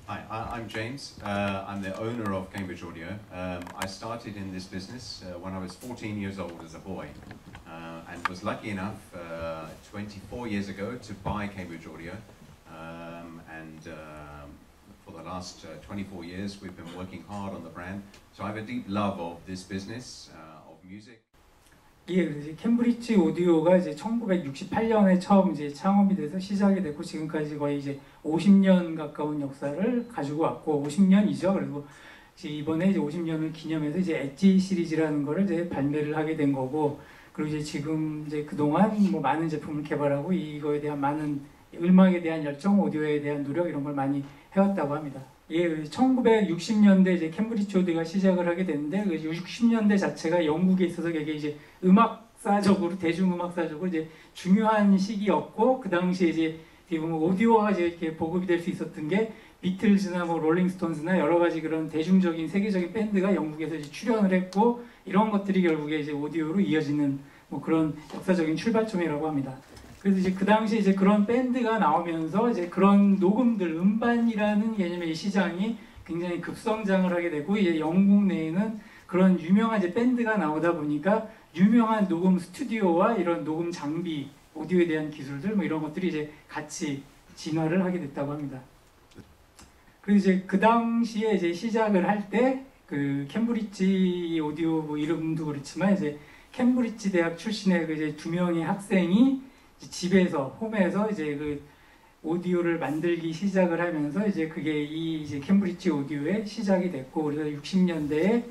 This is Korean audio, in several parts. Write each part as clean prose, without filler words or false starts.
Hi, I'm James. I'm the owner of Cambridge Audio. I started in this business when I was 14 years old as a boy, and was lucky enough 24 years ago to buy Cambridge Audio. For the last 24 years we've been working hard on the brand. So I have a deep love of this business, of music. 예, 캠브리지 오디오가 이제 1968년에 처음 이제 창업이 돼서 시작이 됐고 지금까지 거의 이제 50년 가까운 역사를 가지고 왔고 50년이죠. 그리고 이번에 이제 50년을 기념해서 이제 엣지 시리즈라는 거를 이제 발매를 하게 된 거고, 그리고 이제 지금 이제 그동안 뭐 많은 제품을 개발하고 이거에 대한 많은 음악에 대한 열정, 오디오에 대한 노력 이런 걸 많이 해왔다고 합니다. 예, 1960년대 이제 캠브리지 오디오가 시작을 하게 됐는데 그 60년대 자체가 영국에 있어서 되게 이제 음악사적으로 대중음악사적으로 이제 중요한 시기였고, 그 당시에 이제 보면 오디오가 이제 이렇게 보급이 될 수 있었던 게 비틀즈나 뭐 롤링스톤스나 여러 가지 그런 대중적인 세계적인 밴드가 영국에서 이제 출연을 했고, 이런 것들이 결국에 이제 오디오로 이어지는 뭐 그런 역사적인 출발점이라고 합니다. 그래서 이제 그 당시 이제 그런 밴드가 나오면서 이제 그런 녹음들, 음반이라는 개념의 시장이 굉장히 급성장을 하게 되고, 이제 영국 내에는 그런 유명한 이제 밴드가 나오다 보니까 유명한 녹음 스튜디오와 이런 녹음 장비, 오디오에 대한 기술들 뭐 이런 것들이 이제 같이 진화를 하게 됐다고 합니다. 그래서 이제 그 당시에 이제 시작을 할 때 그 캠브리지 오디오 뭐 이름도 그렇지만 이제 캠브리지 대학 출신의 그 이제 두 명의 학생이 집에서 홈에서 이제 그 오디오를 만들기 시작을 하면서 이제 그게 이 이제 캠브리지 오디오의 시작이 됐고, 그래서 60년대에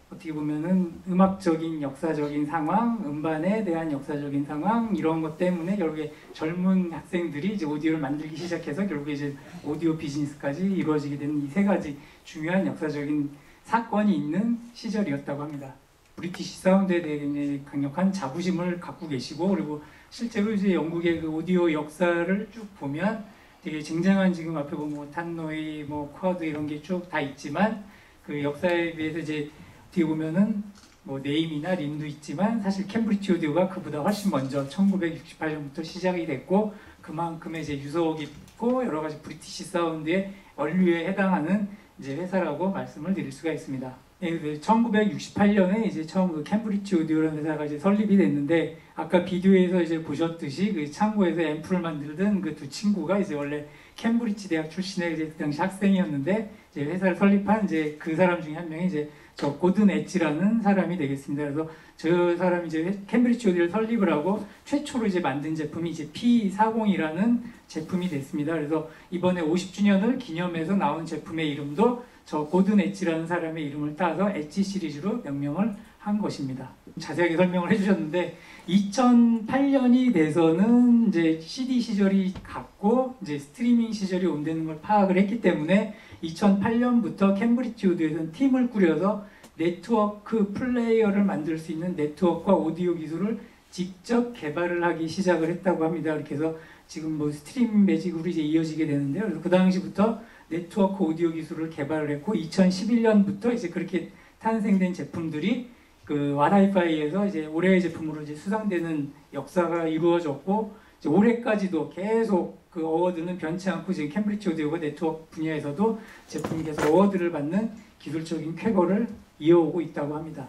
어떻게 보면은 음악적인 역사적인 상황, 음반에 대한 역사적인 상황 이런 것 때문에 결국에 젊은 학생들이 이제 오디오를 만들기 시작해서 결국에 이제 오디오 비즈니스까지 이루어지게 되는 이 세 가지 중요한 역사적인 사건이 있는 시절이었다고 합니다. 브리티시 사운드에 대해 굉장히 강력한 자부심을 갖고 계시고, 그리고 실제로 이제 영국의 그 오디오 역사를 쭉 보면 되게 쟁쟁한, 지금 앞에 보면 뭐 탄노이, 뭐 쿼드 이런 게 쭉 다 있지만 그 역사에 비해서 이제 뒤에 보면은 뭐 네임이나 림도 있지만 사실 캠브리지 오디오가 그보다 훨씬 먼저 1968년부터 시작이 됐고, 그만큼의 이제 유서 깊고 여러 가지 브리티시 사운드의 원류에 해당하는 이제 회사라고 말씀을 드릴 수가 있습니다. 예, 1968년에 이제 처음 그 캠브리지 오디오라는 회사가 이제 설립이 됐는데, 아까 비디오에서 이제 보셨듯이 그 창고에서 앰프를 만들던 그 두 친구가 이제 원래 캠브리지 대학 출신의 이제 그 당시 학생이었는데, 이제 회사를 설립한 이제 그 사람 중에 한 명이 이제 저 고든 엣지라는 사람이 되겠습니다. 그래서 저 사람이 이제 캠브리지 오디오를 설립을 하고 최초로 이제 만든 제품이 이제 P40이라는 제품이 됐습니다. 그래서 이번에 50주년을 기념해서 나온 제품의 이름도 저 고든 엣지라는 사람의 이름을 따서 엣지 시리즈로 명명을 한 것입니다. 자세하게 설명을 해주셨는데 2008년이 돼서는 이제 CD 시절이 갔고 이제 스트리밍 시절이 온다는 걸 파악을 했기 때문에 2008년부터 캠브리지 오디오에서는 팀을 꾸려서 네트워크 플레이어를 만들 수 있는 네트워크와 오디오 기술을 직접 개발을 하기 시작을 했다고 합니다. 이렇게 해서 지금 뭐 스트림 매직으로 이제 이어지게 되는데요. 그래서 그 당시부터 네트워크 오디오 기술을 개발을 했고 2011년부터 이제 그렇게 탄생된 제품들이 그 와다이파이에서 이제 올해의 제품으로 이제 수상되는 역사가 이루어졌고, 이제 올해까지도 계속 그 어워드는 변치 않고 지금 캠브리지 오디오가 네트워크 분야에서도 제품이 계속 어워드를 받는 기술적인 쾌거를 이어오고 있다고 합니다.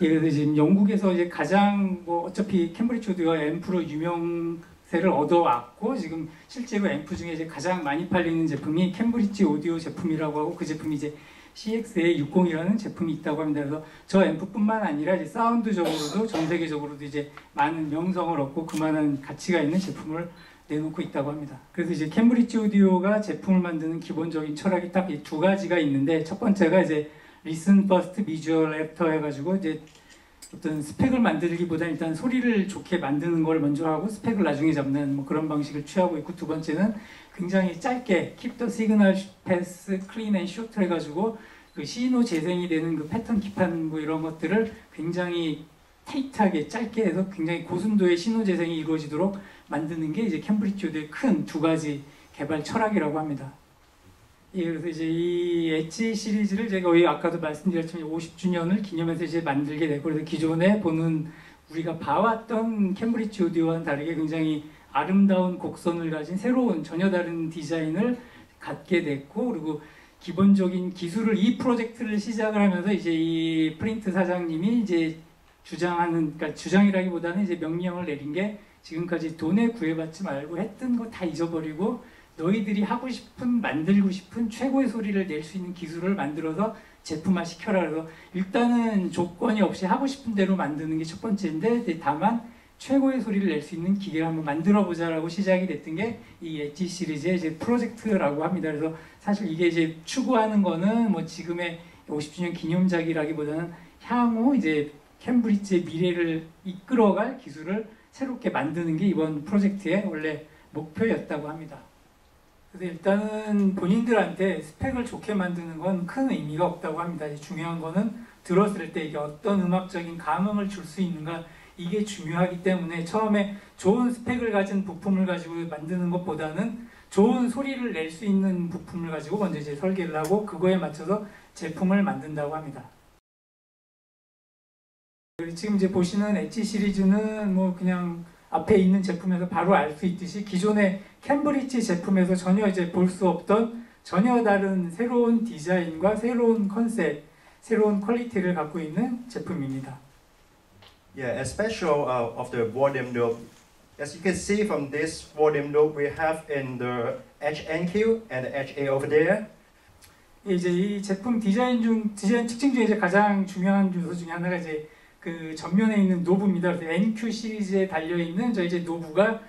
예, 그래서 지금 영국에서 이제 가장 뭐 어차피 캠브리지 오디오가 앰프로 유명세를 얻어왔고, 지금 실제로 앰프 중에 이제 가장 많이 팔리는 제품이 캠브리지 오디오 제품이라고 하고, 그 제품이 이제 CX-A60이라는 제품이 있다고 합니다. 그래서 저 앰프뿐만 아니라 이제 사운드적으로도 전 세계적으로도 이제 많은 명성을 얻고 그만한 가치가 있는 제품을 내놓고 있다고 합니다. 그래서 이제 캠브리지 오디오가 제품을 만드는 기본적인 철학이 딱 이 두 가지가 있는데, 첫 번째가 이제 Listen First, Visual After 해가지고 이제 어떤 스펙을 만들기보다 일단 소리를 좋게 만드는 걸 먼저 하고 스펙을 나중에 잡는 뭐 그런 방식을 취하고 있고, 두 번째는 굉장히 짧게 Keep the Signal Path Clean and Short 해가지고 그 신호 재생이 되는 그 패턴 기판 뭐 이런 것들을 굉장히 타이트하게 짧게 해서 굉장히 고순도의 신호 재생이 이루어지도록 만드는 게 이제 캠브리지 오디오의 큰 두 가지 개발 철학이라고 합니다. 예, 그래서 이제 이 엣지 시리즈를 제가 거의 아까도 말씀드렸지만 50주년을 기념해서 이제 만들게 되고, 그래서 기존에 보는 우리가 봐왔던 캠브리지 오디오와는 다르게 굉장히 아름다운 곡선을 가진 새로운 전혀 다른 디자인을 갖게 됐고, 그리고 기본적인 기술을 이 프로젝트를 시작을 하면서 이제 이 프린트 사장님이 이제 주장하는, 그러니까 주장이라기보다는 이제 명령을 내린 게 지금까지 돈에 구애받지 말고 했던 거 다 잊어버리고 너희들이 하고 싶은, 만들고 싶은 최고의 소리를 낼 수 있는 기술을 만들어서 제품화 시켜라. 그래서 일단은 조건이 없이 하고 싶은 대로 만드는 게 첫 번째인데, 다만 최고의 소리를 낼 수 있는 기계를 한번 만들어 보자라고 시작이 됐던 게 이 엣지 시리즈의 이제 프로젝트라고 합니다. 그래서 사실 이게 이제 추구하는 거는 뭐 지금의 50주년 기념작이라기보다는 향후 이제 캠브리지의 미래를 이끌어갈 기술을 새롭게 만드는 게 이번 프로젝트의 원래 목표였다고 합니다. 그래서 일단은 본인들한테 스펙을 좋게 만드는 건 큰 의미가 없다고 합니다. 중요한 거는 들었을 때 이게 어떤 음악적인 감흥을 줄 수 있는가, 이게 중요하기 때문에 처음에 좋은 스펙을 가진 부품을 가지고 만드는 것보다는 좋은 소리를 낼 수 있는 부품을 가지고 먼저 이제 설계를 하고 그거에 맞춰서 제품을 만든다고 합니다. 지금 이제 보시는 엣지 시리즈는 뭐 그냥 앞에 있는 제품에서 바로 알 수 있듯이 기존의 캠브리지 제품에서 전혀 이제 볼 수 없던 전혀 다른 새로운 디자인과 새로운 컨셉, 새로운 퀄리티를 갖고 있는 제품입니다. Yeah, as special of the volume knob, as you can see from this volume knob, we have in the HNQ and the HA over there. 이제 이 제품 디자인 특징 중에 이제 가장 중요한 요소 중에 하나가 이제 그 전면에 있는 노브입니다. 그래서 NQ 시리즈에 달려 있는 저 이제 노브가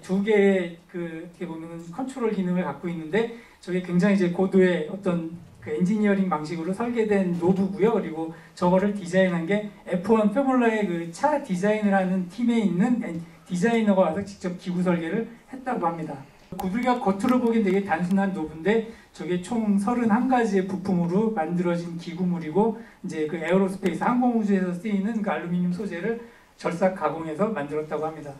두 개의 그 어떻게 보면 컨트롤 기능을 갖고 있는데, 저게 굉장히 이제 고도의 어떤 그 엔지니어링 방식으로 설계된 노브고요. 그리고 저거를 디자인한 게 F1 포뮬러의 그 차 디자인을 하는 팀에 있는 디자이너가 와서 직접 기구 설계를 했다고 합니다. 우리가 겉으로 보기엔 되게 단순한 노브인데 저게 총 31가지의 부품으로 만들어진 기구물이고, 이제 그 에어로스페이스 항공우주에서 쓰이는 그 알루미늄 소재를 절삭 가공해서 만들었다고 합니다.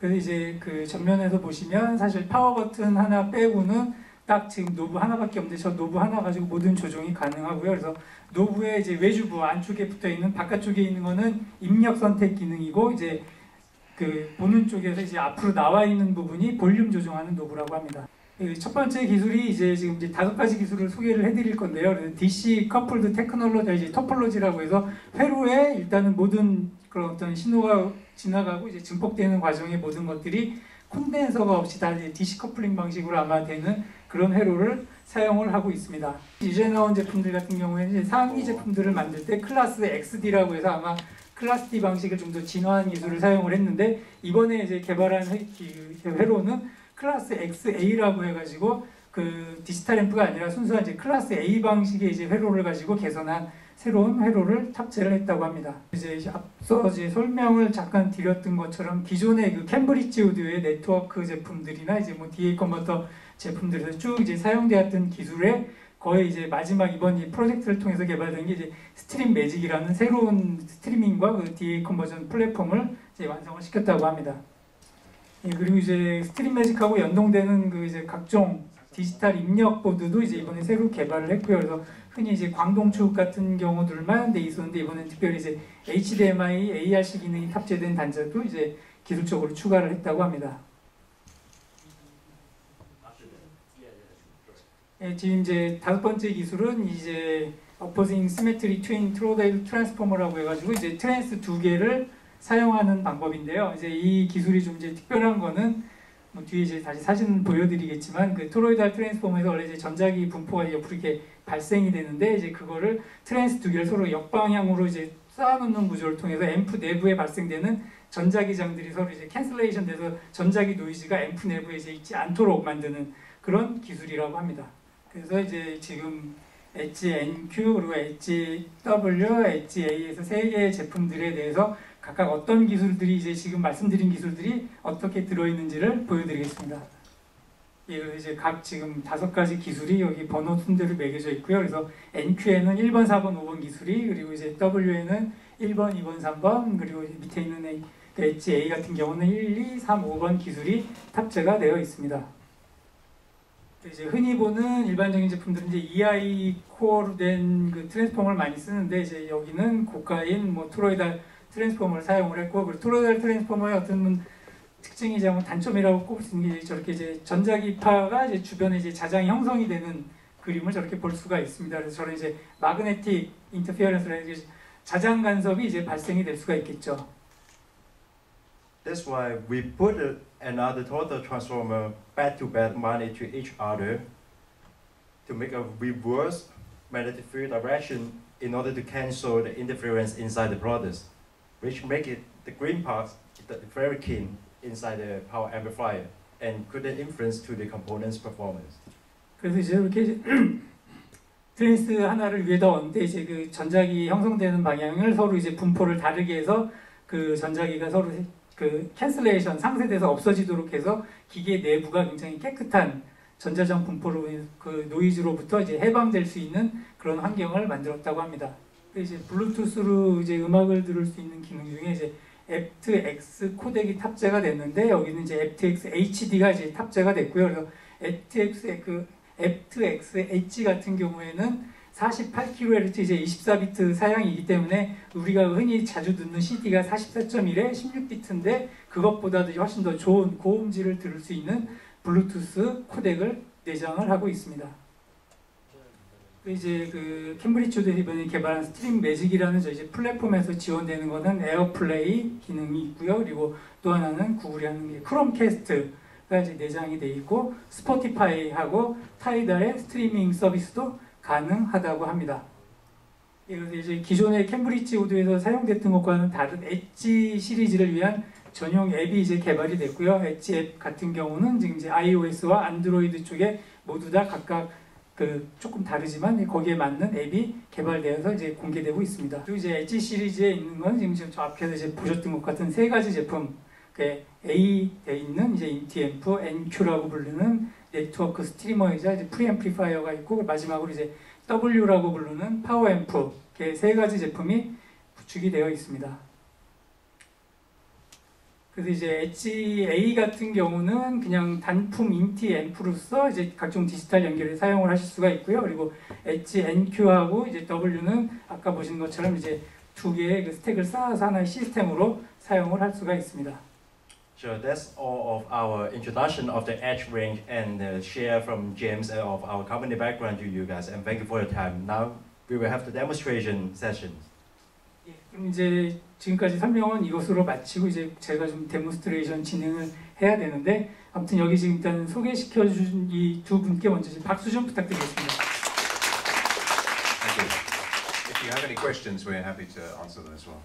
그래서 이제 그 전면에서 보시면 사실 파워 버튼 하나 빼고는 딱 지금 노브 하나밖에 없는데 저 노브 하나 가지고 모든 조정이 가능하고요. 그래서 노브의 이제 외주부 안쪽에 붙어 있는, 바깥쪽에 있는 거는 입력 선택 기능이고, 이제 그 보는 쪽에서 이제 앞으로 나와 있는 부분이 볼륨 조정하는 노브라고 합니다. 첫 번째 기술이 이제 지금 이제 5가지 기술을 소개를 해드릴 건데요. DC 커플드 테크놀로지, 이제 토폴로지라고 해서 회로에 일단은 모든 그런 어떤 신호가 지나가고 이제 증폭되는 과정의 모든 것들이 콘덴서가 없이 다 이제 DC 커플링 방식으로 아마 되는 그런 회로를 사용을 하고 있습니다. 이제 나온 제품들 같은 경우에는 이제 상위 제품들을 만들 때 클래스 XD라고 해서 아마 클래스 D 방식을 좀 더 진화한 기술을 사용을 했는데, 이번에 이제 개발한 회로는 클래스 XA라고 해가지고 그 디지털 앰프가 아니라 순수한 이제 클래스 A 방식의 이제 회로를 가지고 개선한 새로운 회로를 탑재를 했다고 합니다. 이제 앞서 이제 설명을 잠깐 드렸던 것처럼 기존의 그 캠브리지 오디오의 네트워크 제품들이나 이제 뭐 DA 컨버터 제품들에서 쭉 이제 사용되었던 기술에 거의 이제 마지막 이번 이 프로젝트를 통해서 개발된 게 이제 스트림 매직이라는 새로운 스트리밍과 그 DA 컨버전 플랫폼을 이제 완성을 시켰다고 합니다. 예, 그리고 이제 스트림 매직하고 연동되는 그 이제 각종 디지털 입력 보드도 이제 이번에 새로 개발을 했고요. 그래서 흔히 이제 광동축 같은 경우들만 돼 있었는데 이번엔 특별히 이제 HDMI, ARC 기능이 탑재된 단자도 이제 기술적으로 추가를 했다고 합니다. 예, 지금 이제 5번째 기술은 이제 Opposing Symmetry Twin Toroidal Transformer라고 해가지고 이제 트랜스 2개를 사용하는 방법인데요. 이제 이 기술이 좀 이제 특별한 거는 뭐 뒤에 이제 다시 사진 보여드리겠지만 그 토로이달 트랜스포머에서 원래 이제 전자기 분포가 옆으로 이렇게 발생이 되는데 이제 그거를 트랜스 2개를 서로 역방향으로 이제 쌓아놓는 구조를 통해서 앰프 내부에 발생되는 전자기장들이 서로 이제 캔슬레이션 돼서 전자기 노이즈가 앰프 내부에 이제 있지 않도록 만드는 그런 기술이라고 합니다. 그래서 이제 지금 엣지 NQ 그리고 엣지 W, 엣지 A에서 3개의 제품들에 대해서 각각 어떤 기술들이 이제 지금 말씀드린 기술들이 어떻게 들어있는지를 보여드리겠습니다. 예, 그래서 이제 각 지금 5가지 기술이 여기 번호 순대로 매겨져 있고요. 그래서 NQ에는 1번, 4번, 5번 기술이, 그리고 이제 W에는 1번, 2번, 3번, 그리고 밑에 있는 엣지 A 같은 경우는 1, 2, 3, 5번 기술이 탑재가 되어 있습니다. 이제 흔히 보는 일반적인 제품들은 이제 EI 코어로 된 그 트랜스포머를 많이 쓰는데 이제 여기는 고가인 뭐 토로이달 트랜스포머를 사용을 했고, 그리고 토로이달 트랜스포머의 어떤 특징이자 뭐 단점이라고 꼽을 수 있는 게 저렇게 이제 전자기파가 이제 주변에 이제 자장이 형성이 되는 그림을 저렇게 볼 수가 있습니다. 그래서 저런 이제 마그네틱 인터피어런스라는 자장 간섭이 이제 발생이 될 수가 있겠죠. That's why we put another total transformer back-to-back mounted to each other to make a reverse magnetic field direction in order to cancel the interference inside the products, which make it the green part very keen inside the power amplifier and couldn't influence to the component's performance. 그래서 이제 이렇게 트랜스 하나를 위에다 얹는데 이제 그 전자기 형성되는 방향을 서로 이제 분포를 다르게 해서 그 전자기가 서로 그 캔슬레이션 상쇄돼서 없어지도록 해서 기계 내부가 굉장히 깨끗한 전자전 분포로 그 노이즈로부터 이제 해방될 수 있는 그런 환경을 만들었다고 합니다. 이제 블루투스로 이제 음악을 들을 수 있는 기능 중에 이제 aptX 코덱이 탑재가 됐는데 여기는 이제 aptX HD가 이제 탑재가 됐고요. 그래서 aptX H 같은 경우에는 48kHz 이제 24비트 사양이기 때문에 우리가 흔히 자주 듣는 CD가 44.1에 16비트인데 그것보다도 훨씬 더 좋은 고음질을 들을 수 있는 블루투스 코덱을 내장을 하고 있습니다. 이제 그 캠브리지 오디오 이번에 개발한 스트림 매직이라는 저 이제 플랫폼에서 지원되는 거는 에어플레이 기능이 있고요. 그리고 또 하나는 구글이 하는 게 크롬캐스트가 이제 내장이 돼 있고 스포티파이하고 타이달의 스트리밍 서비스도 가능하다고 합니다. 그래서 이제 기존의 캠브리지 오디오에서 사용됐던 것과는 다른 엣지 시리즈를 위한 전용 앱이 이제 개발이 됐고요. 엣지 앱 같은 경우는 지금 이제 iOS와 안드로이드 쪽에 모두 다 각각 그 조금 다르지만 거기에 맞는 앱이 개발되어서 이제 공개되고 있습니다. 그리고 이제 엣지 시리즈에 있는 건 지금 저 앞에서 이제 보셨던 것 같은 세 가지 제품, A 돼 있는 이제 인티앰프, NQ라고 부르는 네트워크 스트리머이자 이제 프리앰플리파이어가 있고 마지막으로 이제 W라고 부르는 파워앰프 이렇게 세 가지 제품이 구축이 되어 있습니다. 그래서 이제 엣지 A 같은 경우는 그냥 단품 인티 앰프로서 이제 각종 디지털 연결에 사용을 하실 수가 있고요. 그리고 엣지 NQ하고 이제 W는 아까 보신 것처럼 이제 두 개의 그 스택을 쌓아서 하나의 시스템으로 사용을 할 수가 있습니다. So that's all of our introduction of the Edge range and share from James of our company background to you guys. And thank you for your time. Now we will have the demonstration session. 예, 그럼 이제 지금까지 설명은 이것으로 마치고 이제 제가 좀 데몬스트레이션 진행을 해야 되는데 아무튼 여기 지금 일단 소개시켜 준 이 두 분께 먼저 박수 좀 부탁드리겠습니다. Thank you. If you have any questions, we're happy to answer them as well.